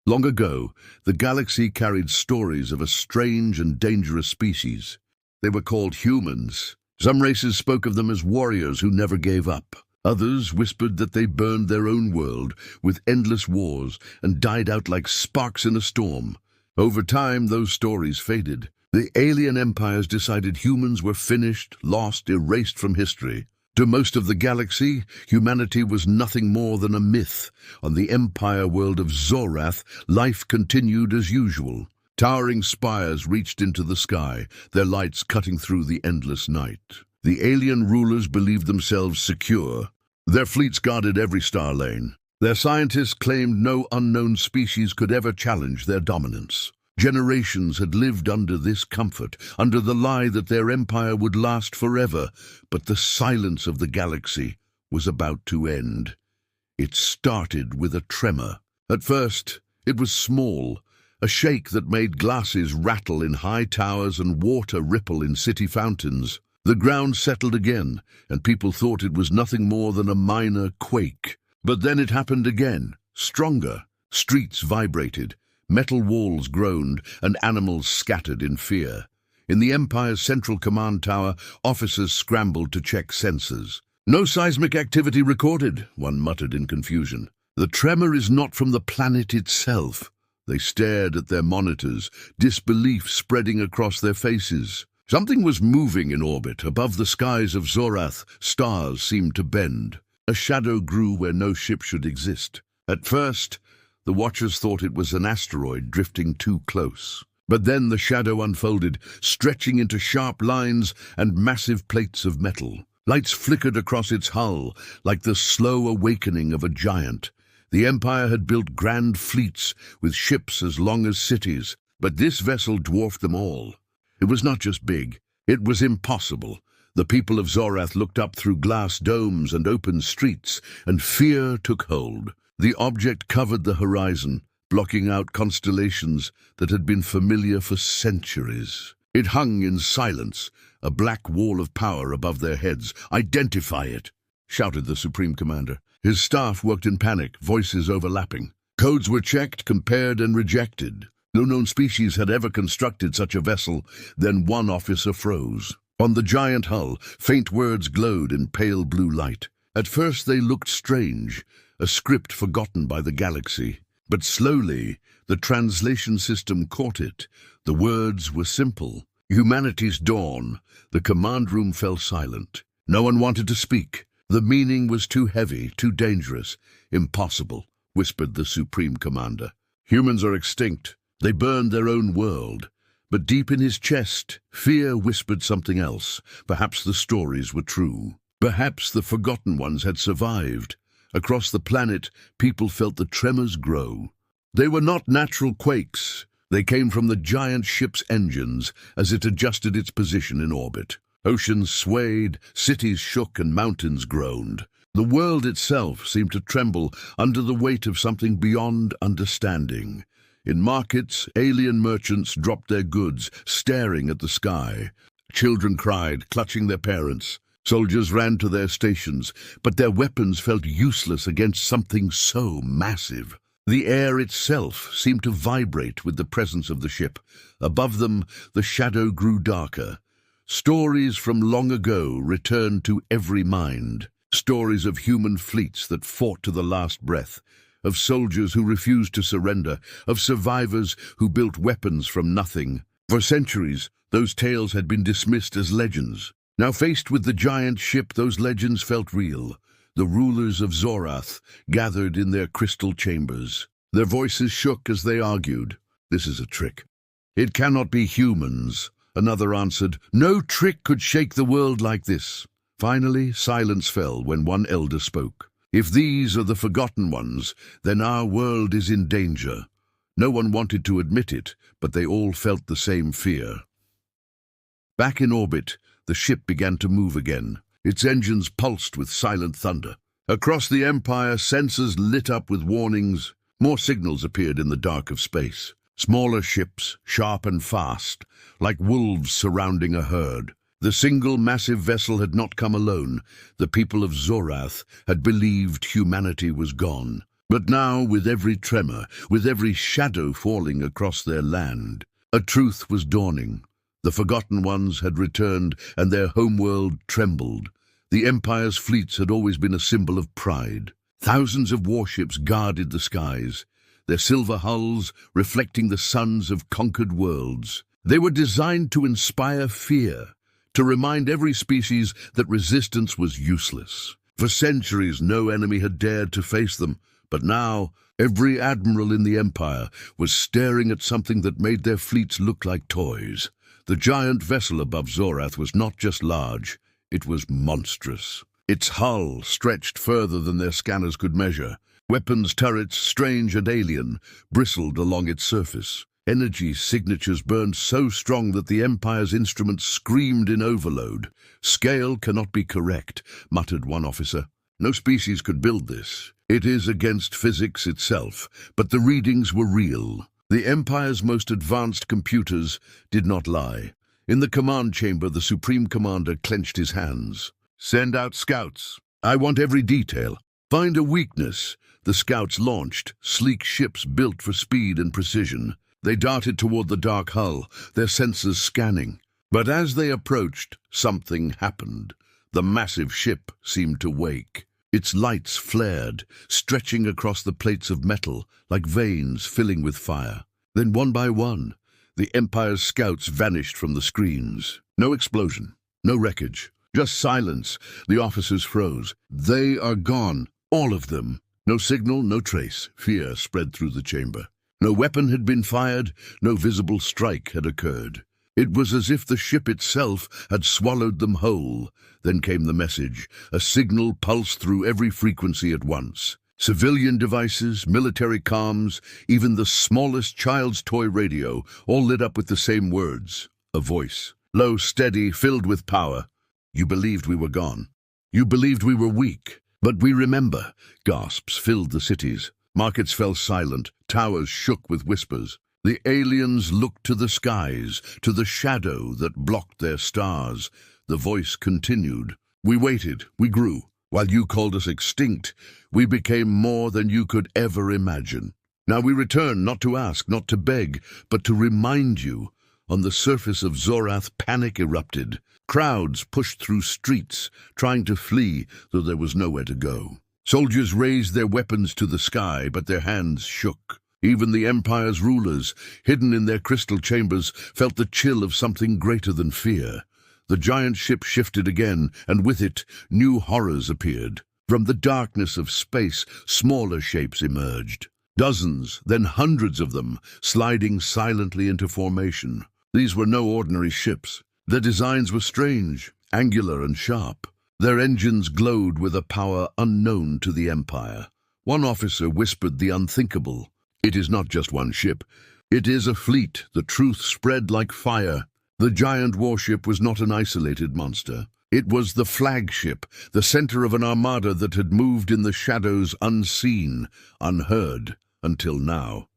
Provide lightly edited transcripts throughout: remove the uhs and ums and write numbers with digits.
Long ago, the galaxy carried stories of a strange and dangerous species. They were called humans. Some races spoke of them as warriors who never gave up. Others whispered that they burned their own world with endless wars and died out like sparks in a storm. Over time, those stories faded. The alien empires decided humans were finished, lost, erased from history. To most of the galaxy, humanity was nothing more than a myth. On the empire world of Zorath, life continued as usual. Towering spires reached into the sky, their lights cutting through the endless night. The alien rulers believed themselves secure. Their fleets guarded every star lane. Their scientists claimed no unknown species could ever challenge their dominance. Generations had lived under this comfort, under the lie that their empire would last forever, but the silence of the galaxy was about to end. It started with a tremor. At first, it was small, a shake that made glasses rattle in high towers and water ripple in city fountains. The ground settled again, and people thought it was nothing more than a minor quake. But then it happened again, stronger. Streets vibrated. Metal walls groaned, and animals scattered in fear. In the Empire's central command tower, officers scrambled to check sensors. "No seismic activity recorded," one muttered in confusion. "The tremor is not from the planet itself." They stared at their monitors, disbelief spreading across their faces. Something was moving in orbit. Above the skies of Zorath, stars seemed to bend. A shadow grew where no ship should exist. At first, the watchers thought it was an asteroid drifting too close. But then the shadow unfolded, stretching into sharp lines and massive plates of metal. Lights flickered across its hull, like the slow awakening of a giant. The Empire had built grand fleets with ships as long as cities, but this vessel dwarfed them all. It was not just big, it was impossible. The people of Zorath looked up through glass domes and open streets, and fear took hold. The object covered the horizon, blocking out constellations that had been familiar for centuries. It hung in silence, a black wall of power above their heads. "Identify it," shouted the Supreme Commander. His staff worked in panic, voices overlapping. Codes were checked, compared, and rejected. No known species had ever constructed such a vessel. Then one officer froze. On the giant hull, faint words glowed in pale blue light. At first they looked strange, a script forgotten by the galaxy. But slowly, the translation system caught it. The words were simple. "Humanity's dawn." The command room fell silent. No one wanted to speak. The meaning was too heavy, too dangerous. "Impossible," whispered the Supreme Commander. "Humans are extinct. They burned their own world." But deep in his chest, fear whispered something else. Perhaps the stories were true. Perhaps the forgotten ones had survived. Across the planet, people felt the tremors grow. They were not natural quakes. They came from the giant ship's engines as it adjusted its position in orbit. Oceans swayed, cities shook, and mountains groaned. The world itself seemed to tremble under the weight of something beyond understanding. In markets, alien merchants dropped their goods, staring at the sky. Children cried, clutching their parents. Soldiers ran to their stations, but their weapons felt useless against something so massive. The air itself seemed to vibrate with the presence of the ship. Above them, the shadow grew darker. Stories from long ago returned to every mind. Stories of human fleets that fought to the last breath, of soldiers who refused to surrender, of survivors who built weapons from nothing. For centuries, those tales had been dismissed as legends. Now faced with the giant ship, those legends felt real. The rulers of Zorath gathered in their crystal chambers. Their voices shook as they argued. "This is a trick. It cannot be humans." Another answered, "No trick could shake the world like this." Finally, silence fell when one elder spoke. "If these are the forgotten ones, then our world is in danger." No one wanted to admit it, but they all felt the same fear. Back in orbit, the ship began to move again. Its engines pulsed with silent thunder. Across the Empire, sensors lit up with warnings. More signals appeared in the dark of space. Smaller ships, sharp and fast, like wolves surrounding a herd. The single massive vessel had not come alone. The people of Zorath had believed humanity was gone. But now, with every tremor, with every shadow falling across their land, a truth was dawning. The Forgotten Ones had returned, and their homeworld trembled. The Empire's fleets had always been a symbol of pride. Thousands of warships guarded the skies, their silver hulls reflecting the suns of conquered worlds. They were designed to inspire fear, to remind every species that resistance was useless. For centuries, no enemy had dared to face them, but now every admiral in the Empire was staring at something that made their fleets look like toys. The giant vessel above Zorath was not just large, it was monstrous. Its hull stretched further than their scanners could measure. Weapons turrets, strange and alien, bristled along its surface. Energy signatures burned so strong that the Empire's instruments screamed in overload. "Scale cannot be correct," muttered one officer. "No species could build this. It is against physics itself." But the readings were real. The Empire's most advanced computers did not lie. In the command chamber, the Supreme Commander clenched his hands. "Send out scouts. I want every detail. Find a weakness." The scouts launched, sleek ships built for speed and precision. They darted toward the dark hull, their sensors scanning. But as they approached, something happened. The massive ship seemed to wake. Its lights flared, stretching across the plates of metal like veins filling with fire. Then one by one, the Empire's scouts vanished from the screens. No explosion, no wreckage, just silence. The officers froze. "They are gone, all of them." No signal, no trace. Fear spread through the chamber. No weapon had been fired, no visible strike had occurred. It was as if the ship itself had swallowed them whole. Then came the message. A signal pulsed through every frequency at once. Civilian devices, military comms, even the smallest child's toy radio, all lit up with the same words. A voice, low, steady, filled with power. "You believed we were gone. You believed we were weak. But we remember." Gasps filled the cities. Markets fell silent. Towers shook with whispers. The aliens looked to the skies, to the shadow that blocked their stars. The voice continued. "We waited, we grew. While you called us extinct, we became more than you could ever imagine. Now we return, not to ask, not to beg, but to remind you." On the surface of Zorath, panic erupted. Crowds pushed through streets, trying to flee, though there was nowhere to go. Soldiers raised their weapons to the sky, but their hands shook. Even the Empire's rulers, hidden in their crystal chambers, felt the chill of something greater than fear. The giant ship shifted again, and with it, new horrors appeared. From the darkness of space, smaller shapes emerged. Dozens, then hundreds of them, sliding silently into formation. These were no ordinary ships. Their designs were strange, angular and sharp. Their engines glowed with a power unknown to the Empire. One officer whispered the unthinkable. "It is not just one ship. It is a fleet." The truth spread like fire. The giant warship was not an isolated monster. It was the flagship, the center of an armada that had moved in the shadows unseen, unheard, until now.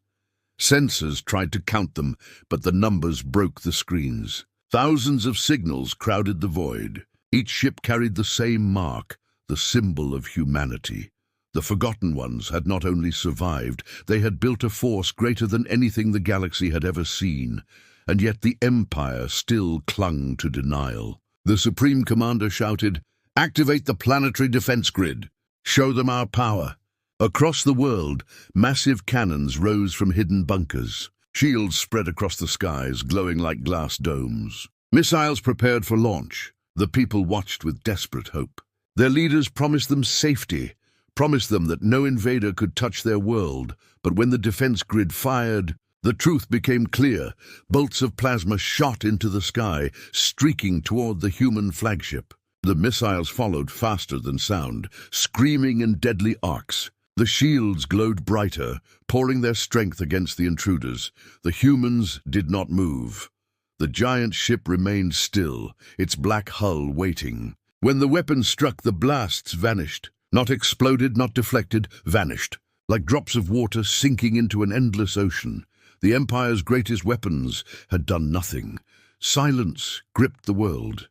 Sensors tried to count them, but the numbers broke the screens. Thousands of signals crowded the void. Each ship carried the same mark, the symbol of humanity. The Forgotten Ones had not only survived, they had built a force greater than anything the galaxy had ever seen. And yet the Empire still clung to denial. The Supreme Commander shouted, "Activate the planetary defense grid. Show them our power." Across the world, massive cannons rose from hidden bunkers. Shields spread across the skies, glowing like glass domes. Missiles prepared for launch. The people watched with desperate hope. Their leaders promised them safety, promised them that no invader could touch their world. But when the defense grid fired, the truth became clear. Bolts of plasma shot into the sky, streaking toward the human flagship. The missiles followed faster than sound, screaming in deadly arcs. The shields glowed brighter, pouring their strength against the intruders. The humans did not move. The giant ship remained still, its black hull waiting. When the weapons struck, the blasts vanished. Not exploded, not deflected, vanished. Like drops of water sinking into an endless ocean. The Empire's greatest weapons had done nothing. Silence gripped the world.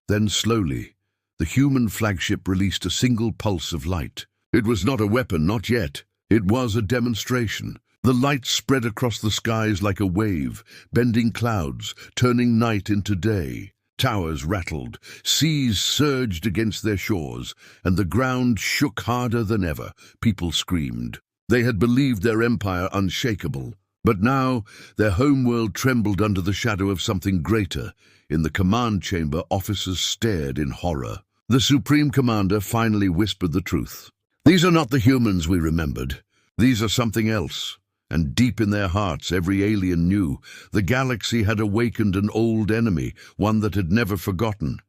Then slowly, the human flagship released a single pulse of light. It was not a weapon, not yet. It was a demonstration. The light spread across the skies like a wave, bending clouds, turning night into day. Towers rattled, seas surged against their shores, and the ground shook harder than ever. People screamed. They had believed their empire unshakable. But now their homeworld trembled under the shadow of something greater. In the command chamber, officers stared in horror. The Supreme Commander finally whispered the truth. "These are not the humans we remembered. These are something else." And deep in their hearts, every alien knew the galaxy had awakened an old enemy, one that had never forgotten.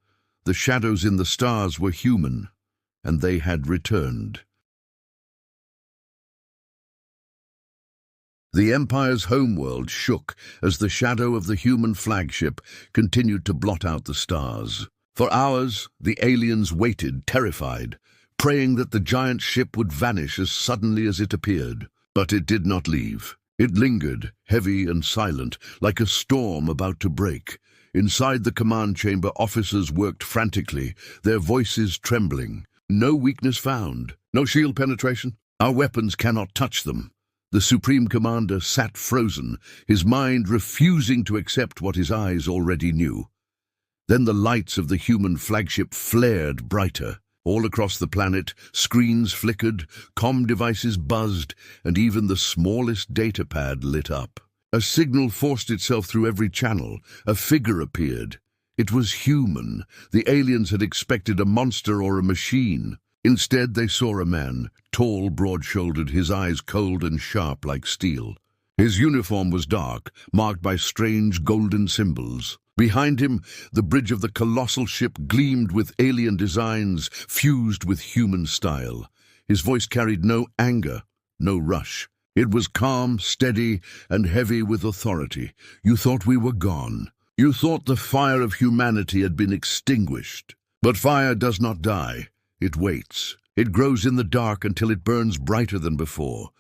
The shadows in the stars were human, and they had returned. The Empire's homeworld shook as the shadow of the human flagship continued to blot out the stars. For hours, the aliens waited, terrified, praying that the giant ship would vanish as suddenly as it appeared. But it did not leave. It lingered, heavy and silent, like a storm about to break. Inside the command chamber, officers worked frantically, their voices trembling. No weakness found, no shield penetration. Our weapons cannot touch them. The Supreme Commander sat frozen, his mind refusing to accept what his eyes already knew. Then the lights of the human flagship flared brighter. All across the planet, screens flickered, comm devices buzzed, and even the smallest data pad lit up. A signal forced itself through every channel. A figure appeared. It was human. The aliens had expected a monster or a machine. Instead, they saw a man, tall, broad-shouldered, his eyes cold and sharp like steel. His uniform was dark, marked by strange golden symbols. Behind him, the bridge of the colossal ship gleamed with alien designs fused with human style. His voice carried no anger, no rush. It was calm, steady, and heavy with authority. "You thought we were gone. You thought the fire of humanity had been extinguished. But fire does not die. It waits. It grows in the dark until it burns brighter than before."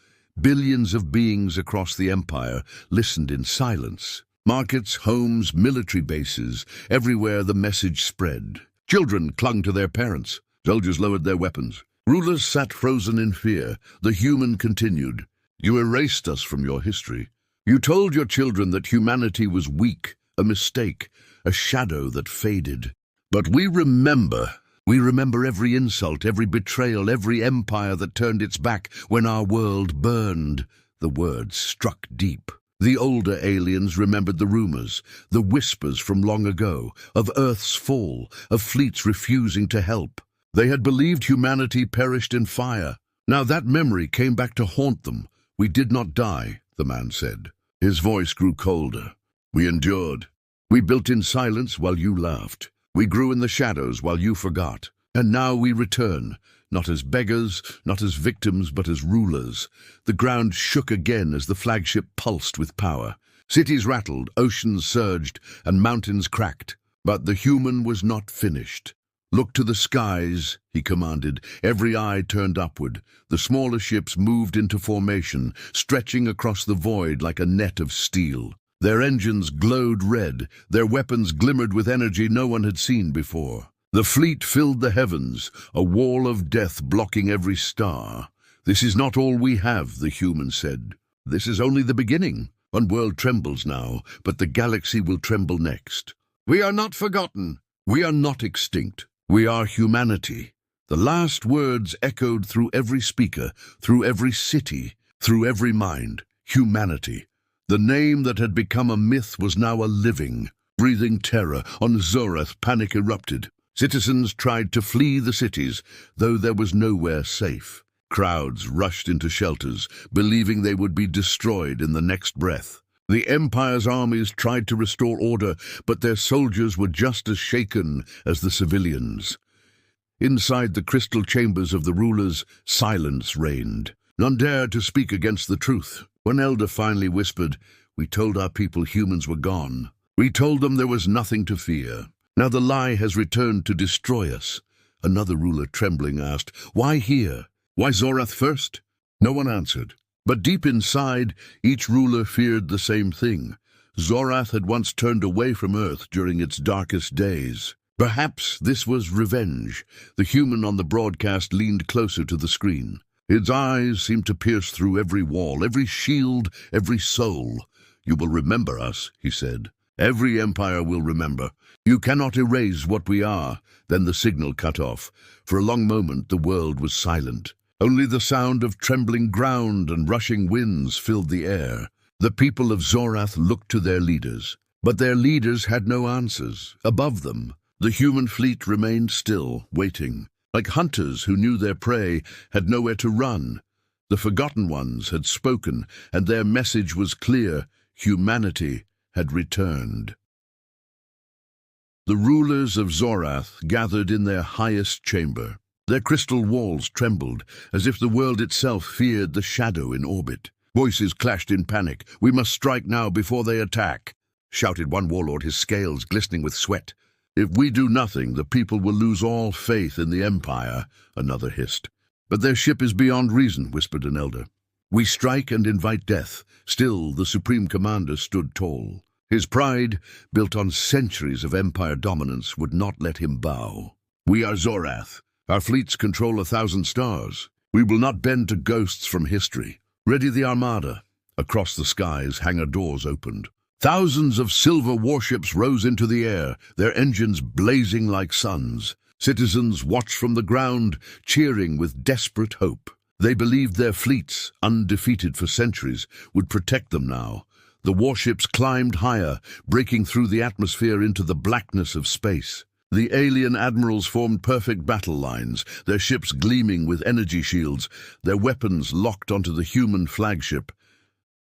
Billions of beings across the Empire listened in silence. Markets, homes, military bases, everywhere the message spread. Children clung to their parents. Soldiers lowered their weapons. Rulers sat frozen in fear. The human continued. "You erased us from your history. You told your children that humanity was weak, a mistake, a shadow that faded. But we remember. We remember every insult, every betrayal, every empire that turned its back when our world burned." The words struck deep. The older aliens remembered the rumors, the whispers from long ago, of Earth's fall, of fleets refusing to help. They had believed humanity perished in fire. Now that memory came back to haunt them. "We did not die," the man said. His voice grew colder. "We endured. We built in silence while you laughed. We grew in the shadows while you forgot. And now we return. Not as beggars, not as victims, but as rulers." The ground shook again as the flagship pulsed with power. Cities rattled, oceans surged, and mountains cracked. But the human was not finished. "Look to the skies," he commanded. Every eye turned upward. The smaller ships moved into formation, stretching across the void like a net of steel. Their engines glowed red, their weapons glimmered with energy no one had seen before. The fleet filled the heavens, a wall of death blocking every star. "This is not all we have," the human said. "This is only the beginning. One world trembles now, but the galaxy will tremble next. We are not forgotten. We are not extinct. We are humanity." The last words echoed through every speaker, through every city, through every mind. Humanity. The name that had become a myth was now a living, breathing terror. On Zorath, panic erupted. Citizens tried to flee the cities, though there was nowhere safe. Crowds rushed into shelters, believing they would be destroyed in the next breath. The Empire's armies tried to restore order, but their soldiers were just as shaken as the civilians. Inside the crystal chambers of the rulers, silence reigned. None dared to speak against the truth. One elder finally whispered, "We told our people humans were gone. We told them there was nothing to fear. Now the lie has returned to destroy us." Another ruler, trembling, asked, "Why here? Why Zorath first?" No one answered. But deep inside, each ruler feared the same thing. Zorath had once turned away from Earth during its darkest days. Perhaps this was revenge. The human on the broadcast leaned closer to the screen. His eyes seemed to pierce through every wall, every shield, every soul. "You will remember us," he said. "Every empire will remember. You cannot erase what we are." Then the signal cut off. For a long moment the world was silent. Only the sound of trembling ground and rushing winds filled the air. The people of Zorath looked to their leaders. But their leaders had no answers. Above them, the human fleet remained still, waiting. Like hunters who knew their prey had nowhere to run. The Forgotten Ones had spoken, and their message was clear. Humanity had returned. The rulers of Zorath gathered in their highest chamber. Their crystal walls trembled, as if the world itself feared the shadow in orbit. Voices clashed in panic. "We must strike now before they attack," shouted one warlord, his scales glistening with sweat. "If we do nothing, the people will lose all faith in the Empire," another hissed. "But their ship is beyond reason," whispered an elder. "We strike and invite death." Still, the Supreme Commander stood tall. His pride, built on centuries of Empire dominance, would not let him bow. "We are Zorath. Our fleets control 1,000 stars. We will not bend to ghosts from history. Ready the Armada." Across the skies, hangar doors opened. Thousands of silver warships rose into the air, their engines blazing like suns. Citizens watched from the ground, cheering with desperate hope. They believed their fleets, undefeated for centuries, would protect them now. The warships climbed higher, breaking through the atmosphere into the blackness of space. The alien admirals formed perfect battle lines, their ships gleaming with energy shields, their weapons locked onto the human flagship.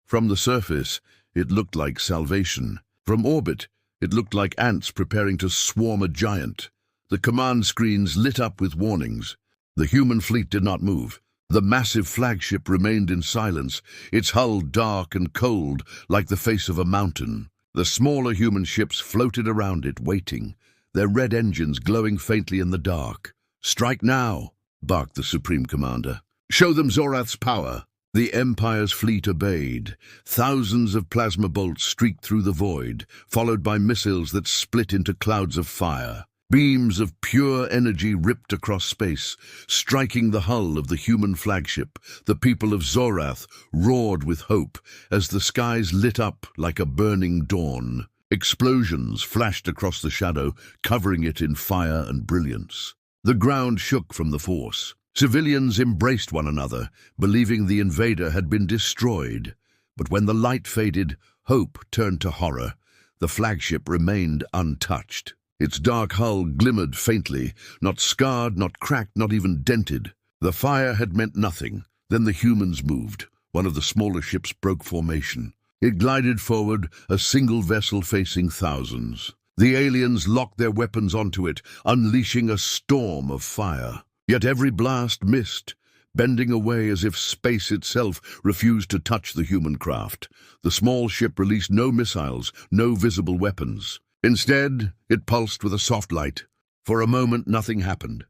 From the surface, it looked like salvation. From orbit, it looked like ants preparing to swarm a giant. The command screens lit up with warnings. The human fleet did not move. The massive flagship remained in silence, its hull dark and cold like the face of a mountain. The smaller human ships floated around it, waiting, their red engines glowing faintly in the dark. "Strike now," barked the Supreme Commander. "Show them Zorath's power." The Empire's fleet obeyed. Thousands of plasma bolts streaked through the void, followed by missiles that split into clouds of fire. Beams of pure energy ripped across space, striking the hull of the human flagship. The people of Zorath roared with hope as the skies lit up like a burning dawn. Explosions flashed across the shadow, covering it in fire and brilliance. The ground shook from the force. Civilians embraced one another, believing the invader had been destroyed. But when the light faded, hope turned to horror. The flagship remained untouched. Its dark hull glimmered faintly, not scarred, not cracked, not even dented. The fire had meant nothing. Then the humans moved. One of the smaller ships broke formation. It glided forward, a single vessel facing thousands. The aliens locked their weapons onto it, unleashing a storm of fire. Yet every blast missed, bending away as if space itself refused to touch the human craft. The small ship released no missiles, no visible weapons. Instead, it pulsed with a soft light. For a moment, nothing happened.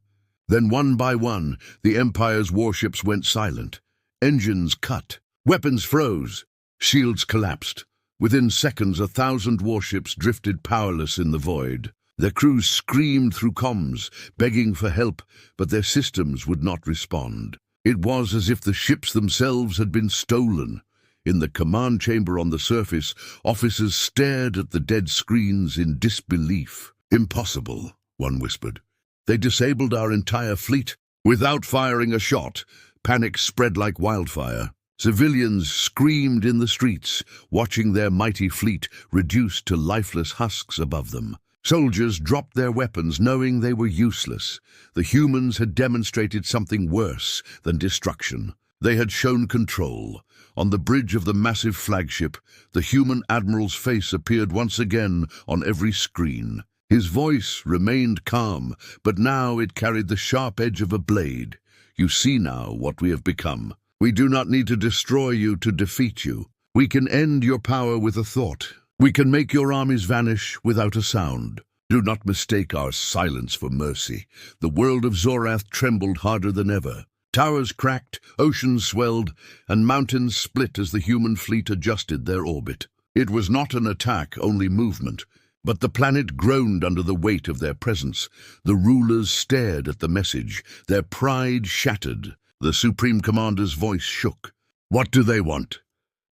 Then, one by one, the Empire's warships went silent. Engines cut. Weapons froze. Shields collapsed. Within seconds, 1,000 warships drifted powerless in the void. Their crews screamed through comms, begging for help, but their systems would not respond. It was as if the ships themselves had been stolen. In the command chamber on the surface, officers stared at the dead screens in disbelief. "Impossible," one whispered. "They disabled our entire fleet without firing a shot." Panic spread like wildfire. Civilians screamed in the streets, watching their mighty fleet reduced to lifeless husks above them. Soldiers dropped their weapons, knowing they were useless. The humans had demonstrated something worse than destruction. They had shown control. On the bridge of the massive flagship, the human admiral's face appeared once again on every screen. His voice remained calm, but now it carried the sharp edge of a blade. "You see now what we have become. We do not need to destroy you to defeat you. We can end your power with a thought. We can make your armies vanish without a sound. Do not mistake our silence for mercy." The world of Zorath trembled harder than ever. Towers cracked, oceans swelled, and mountains split as the human fleet adjusted their orbit. It was not an attack, only movement. But the planet groaned under the weight of their presence. The rulers stared at the message. Their pride shattered. The Supreme Commander's voice shook. "What do they want?"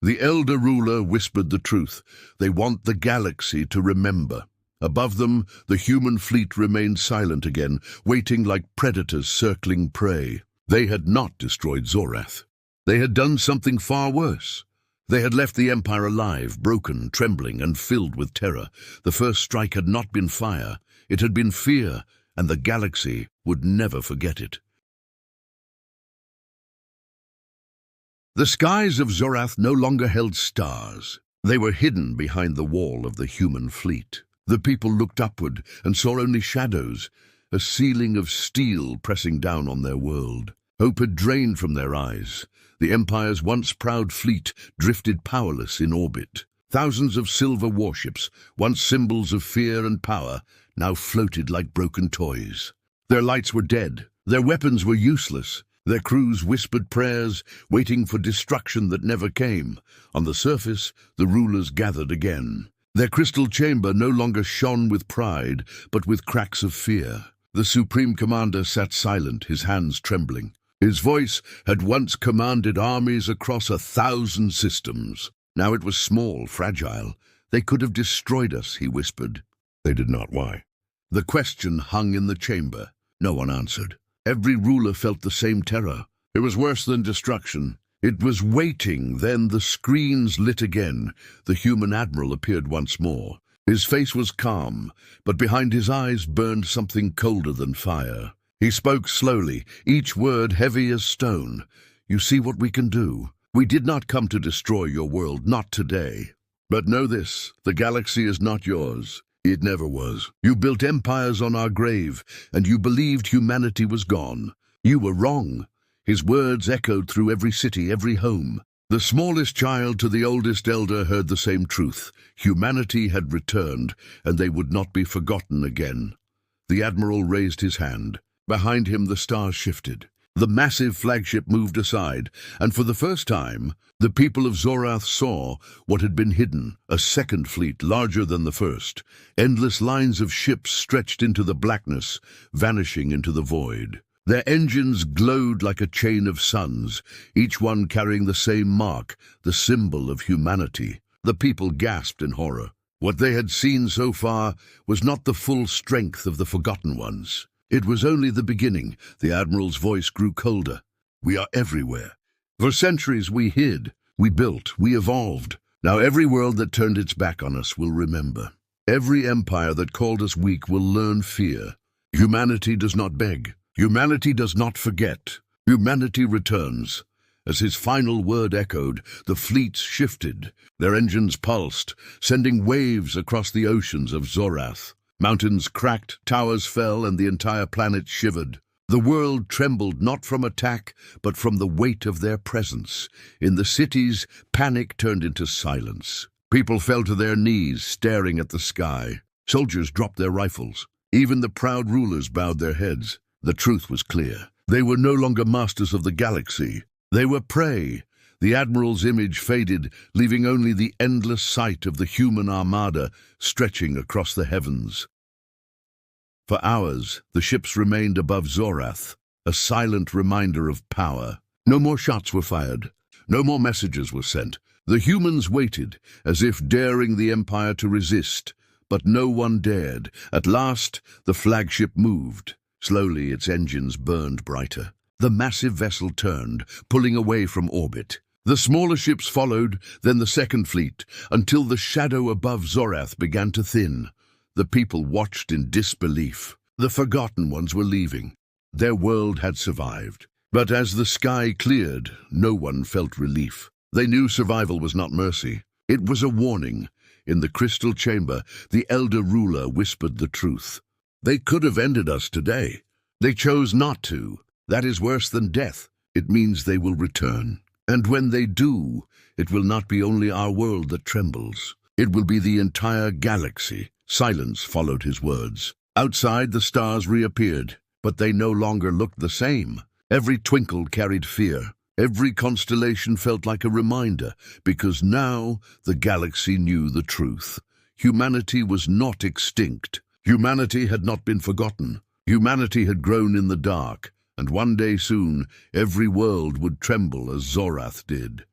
The elder ruler whispered the truth. "They want the galaxy to remember." Above them, the human fleet remained silent again, waiting like predators circling prey. They had not destroyed Zorath. They had done something far worse. They had left the Empire alive, broken, trembling, and filled with terror. The first strike had not been fire. It had been fear, and the galaxy would never forget it. The skies of Zorath no longer held stars. They were hidden behind the wall of the human fleet. The people looked upward and saw only shadows, a ceiling of steel pressing down on their world. Hope had drained from their eyes. The Empire's once proud fleet drifted powerless in orbit. Thousands of silver warships, once symbols of fear and power, now floated like broken toys. Their lights were dead. Their weapons were useless. Their crews whispered prayers, waiting for destruction that never came. On the surface, the rulers gathered again. Their crystal chamber no longer shone with pride, but with cracks of fear. The Supreme Commander sat silent, his hands trembling. His voice had once commanded armies across 1,000 systems. Now it was small, fragile. "They could have destroyed us," he whispered. They did not. Why? The question hung in the chamber. No one answered. Every ruler felt the same terror. It was worse than destruction. It was waiting. Then the screens lit again. The human admiral appeared once more. His face was calm, but behind his eyes burned something colder than fire. He spoke slowly, each word heavy as stone. "You see what we can do. We did not come to destroy your world, not today. But know this, the galaxy is not yours. It never was. You built empires on our grave, and you believed humanity was gone. You were wrong." His words echoed through every city, every home. The smallest child to the oldest elder heard the same truth. Humanity had returned, and they would not be forgotten again. The admiral raised his hand. Behind him the stars shifted. The massive flagship moved aside, and for the first time, the people of Zorath saw what had been hidden, a second fleet larger than the first. Endless lines of ships stretched into the blackness, vanishing into the void. Their engines glowed like a chain of suns, each one carrying the same mark, the symbol of humanity. The people gasped in horror. What they had seen so far was not the full strength of the Forgotten Ones. It was only the beginning. The Admiral's voice grew colder. "We are everywhere. For centuries we hid, we built, we evolved. Now every world that turned its back on us will remember. Every empire that called us weak will learn fear. Humanity does not beg. Humanity does not forget. Humanity returns." As his final word echoed, the fleets shifted. Their engines pulsed, sending waves across the oceans of Zorath. Mountains cracked, towers fell, and the entire planet shivered. The world trembled not from attack, but from the weight of their presence. In the cities, panic turned into silence. People fell to their knees, staring at the sky. Soldiers dropped their rifles. Even the proud rulers bowed their heads. The truth was clear. They were no longer masters of the galaxy. They were prey. The Admiral's image faded, leaving only the endless sight of the human armada stretching across the heavens. For hours, the ships remained above Zorath, a silent reminder of power. No more shots were fired. No more messages were sent. The humans waited, as if daring the Empire to resist, but no one dared. At last, the flagship moved. Slowly, its engines burned brighter. The massive vessel turned, pulling away from orbit. The smaller ships followed, then the second fleet, until the shadow above Zorath began to thin. The people watched in disbelief. The Forgotten Ones were leaving. Their world had survived. But as the sky cleared, no one felt relief. They knew survival was not mercy. It was a warning. In the crystal chamber, the elder ruler whispered the truth. "They could have ended us today. They chose not to. That is worse than death. It means they will return. And when they do, it will not be only our world that trembles. It will be the entire galaxy." Silence followed his words. Outside, the stars reappeared, but they no longer looked the same. Every twinkle carried fear. Every constellation felt like a reminder, because now the galaxy knew the truth. humanity was not extinct. Humanity had not been forgotten. Humanity had grown in the dark, and one day soon every world would tremble as Zorath did.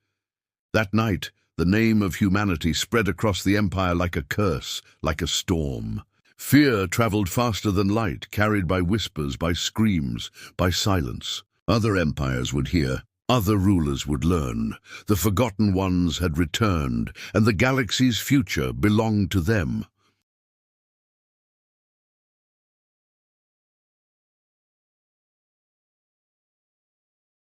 That night, the name of humanity spread across the empire like a curse, like a storm. Fear traveled faster than light, carried by whispers, by screams, by silence. Other empires would hear. Other rulers would learn. The forgotten ones had returned, and the galaxy's future belonged to them.